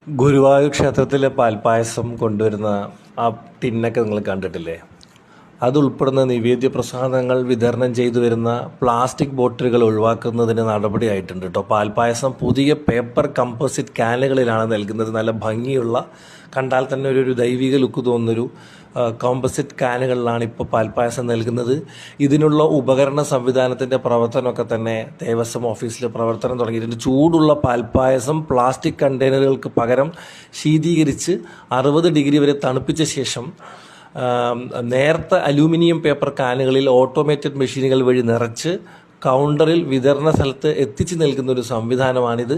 ഗുരുവായൂർ ക്ഷേത്രത്തിലെ പാൽപ്പായസം കൊണ്ടുവരുന്ന ആ ടിന്നൊക്കെ നിങ്ങൾ കണ്ടിട്ടില്ലേ? അതുൾപ്പെടുന്ന നിവേദ്യ പ്രസാദങ്ങൾ വിതരണം ചെയ്തു വരുന്ന പ്ലാസ്റ്റിക് ബോട്ടിലുകൾ ഒഴിവാക്കുന്നതിന് നടപടിയായിട്ടുണ്ട് കേട്ടോ. പാൽപ്പായസം പുതിയ പേപ്പർ കമ്പോസിറ്റ് ക്യാനുകളിലാണ് നൽകുന്നത്. നല്ല ഭംഗിയുള്ള, കണ്ടാൽ തന്നെ ഒരു ദൈവിക ലുക്ക് തോന്നുന്നൊരു കോമ്പോസിറ്റ് ക്യാനുകളിലാണ് ഇപ്പോൾ പാൽപ്പായസം നൽകുന്നത്. ഇതിനുള്ള ഉപകരണ സംവിധാനത്തിൻ്റെ പ്രവർത്തനമൊക്കെ തന്നെ ദേവസ്വം ഓഫീസിൽ പ്രവർത്തനം തുടങ്ങിയിട്ടുണ്ട്. ചൂടുള്ള പാൽപ്പായസം പ്ലാസ്റ്റിക് കണ്ടെയ്നറുകൾക്ക് പകരം ശീതീകരിച്ച് 60 ഡിഗ്രി വരെ തണുപ്പിച്ച ശേഷം നേർത്ത അലൂമിനിയം പേപ്പർ കാനുകളിൽ ഓട്ടോമേറ്റഡ് മെഷീനുകൾ വഴി നിറച്ച് കൗണ്ടറിൽ വിതരണ സ്ഥലത്ത് എത്തിച്ചു നൽകുന്ന ഒരു സംവിധാനമാണിത്.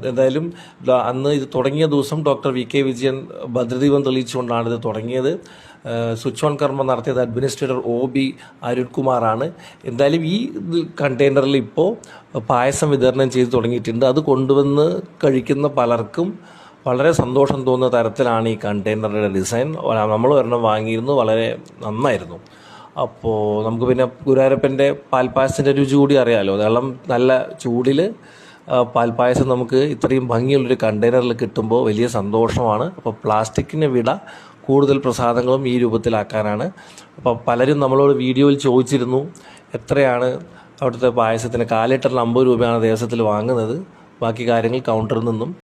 എന്തായാലും അന്ന് ഇത് തുടങ്ങിയ ദിവസം ഡോക്ടർ വി കെ വിജയൻ ഭദ്രദീപം തെളിയിച്ചുകൊണ്ടാണ് ഇത് തുടങ്ങിയത്. സ്വിച്ച് ഓൺ കർമ്മം നടത്തിയത് അഡ്മിനിസ്ട്രേറ്റർ OB അരുൺകുമാറാണ്. എന്തായാലും ഈ കണ്ടെയ്നറിൽ ഇപ്പോൾ പായസം വിതരണം ചെയ്ത് തുടങ്ങിയിട്ടുണ്ട്. അത് കൊണ്ടുവന്ന് കഴിക്കുന്ന പലർക്കും വളരെ സന്തോഷം തോന്നുന്ന തരത്തിലാണ് ഈ കണ്ടെയ്നറുടെ ഡിസൈൻ. നമ്മൾ ഒരെണ്ണം വാങ്ങിയിരുന്നു, വളരെ നന്നായിരുന്നു. അപ്പോൾ നമുക്ക് പിന്നെ ഗുരുവായൂരപ്പൻ്റെ പാൽപ്പായസത്തിൻ്റെ രുചി കൂടി അറിയാമല്ലോ. കാരണം നല്ല ചൂടിൽ പാൽപ്പായസം നമുക്ക് ഇത്രയും ഭംഗിയുള്ളൊരു കണ്ടെയ്നറിൽ കിട്ടുമ്പോൾ വലിയ സന്തോഷമാണ്. അപ്പോൾ പ്ലാസ്റ്റിക്കിന് വിട, കൂടുതൽ പ്രസാദങ്ങളും ഈ രൂപത്തിലാക്കാനാണ്. അപ്പോൾ പലരും നമ്മളോട് വീഡിയോയിൽ ചോദിച്ചിരുന്നു എത്രയാണ് അവിടുത്തെ പായസത്തിന്. 4 ലിറ്ററിന് 50 രൂപയാണ് ദേവസ്വത്തിൽ വാങ്ങുന്നത്. ബാക്കി കാര്യങ്ങൾ കൗണ്ടറിൽ നിന്നും